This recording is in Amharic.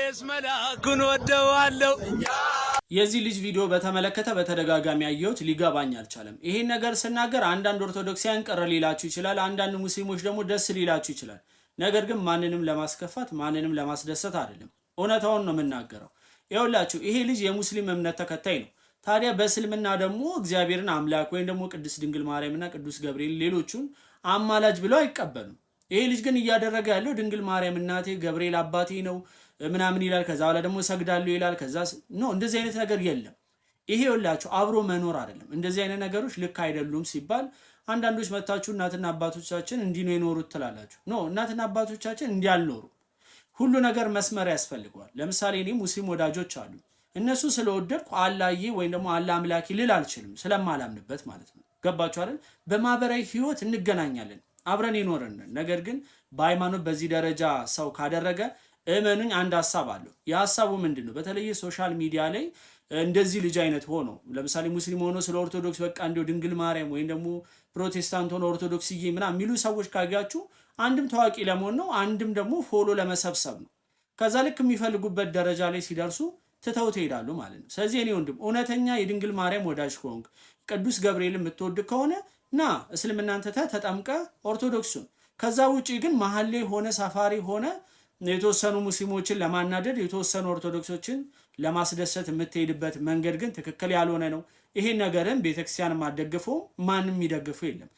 እኔስ መላኩን ወደዋለሁ። የዚህ ልጅ ቪዲዮ በተመለከተ በተደጋጋሚ ያየሁት ሊገባኝ አልቻለም። ይሄን ነገር ስናገር አንዳንድ ኦርቶዶክሳውያን ቅር ሊላችሁ ይችላል፣ አንዳንድ ሙስሊሞች ደግሞ ደስ ሊላችሁ ይችላል። ነገር ግን ማንንም ለማስከፋት ማንንም ለማስደሰት አይደለም፣ እውነታውን ነው የምናገረው። ይኸውላችሁ ይሄ ልጅ የሙስሊም እምነት ተከታይ ነው። ታዲያ በእስልምና ደግሞ እግዚአብሔርን አምላክ ወይም ደግሞ ቅድስት ድንግል ማርያምና ቅዱስ ገብርኤል ሌሎቹን አማላጅ ብለው አይቀበሉም። ይሄ ልጅ ግን እያደረገ ያለው ድንግል ማርያም እናቴ ገብርኤል አባቴ ነው ምናምን ይላል። ከዛ በኋላ ደግሞ ሰግዳለሁ ይላል። ከዛ ነው እንደዚህ አይነት ነገር የለም። ይሄ ይኸውላችሁ አብሮ መኖር አይደለም። እንደዚህ አይነት ነገሮች ልክ አይደሉም ሲባል አንዳንዶች መታችሁ እናትና አባቶቻችን እንዲህ ነው የኖሩት ትላላችሁ። ኖ እናትና አባቶቻችን እንዲህ አልኖሩም። ሁሉ ነገር መስመር ያስፈልገዋል። ለምሳሌ እኔ ሙስሊም ወዳጆች አሉ። እነሱ ስለወደድኩ አላዬ ወይም ደግሞ አላ አምላኪ ልል አልችልም፣ ስለማላምንበት ማለት ነው። ገባችሁ አይደል? በማህበራዊ ህይወት እንገናኛለን፣ አብረን ይኖርን። ነገር ግን በሃይማኖት በዚህ ደረጃ ሰው ካደረገ እመኑኝ አንድ ሀሳብ አለው። የሀሳቡ ምንድነው? በተለይ ሶሻል ሚዲያ ላይ እንደዚህ ልጅ አይነት ሆኖ ለምሳሌ ሙስሊም ሆኖ ስለ ኦርቶዶክስ በቃ እንዲው ድንግል ማርያም ወይም ደግሞ ፕሮቴስታንት ሆኖ ኦርቶዶክስዬ ምናምን የሚሉ ሰዎች ካያችሁ አንድም ታዋቂ ለመሆን ነው፣ አንድም ደግሞ ፎሎ ለመሰብሰብ ነው። ከዛ ልክ የሚፈልጉበት ደረጃ ላይ ሲደርሱ ትተው ትሄዳሉ ማለት ነው። ስለዚህ እኔ ወንድም እውነተኛ የድንግል ማርያም ወዳጅ ከሆንክ ቅዱስ ገብርኤል የምትወድ ከሆነ ና እስልምናን ትተህ ተጠምቀ ኦርቶዶክሱን። ከዛ ውጪ ግን መሀል ላይ ሆነ ሰፋሪ ሆነ የተወሰኑ ሙስሊሞችን ለማናደድ የተወሰኑ ኦርቶዶክሶችን ለማስደሰት የምትሄድበት መንገድ ግን ትክክል ያልሆነ ነው። ይሄን ነገርን ቤተክርስቲያን ማደግፈው ማንም የሚደግፈው የለም።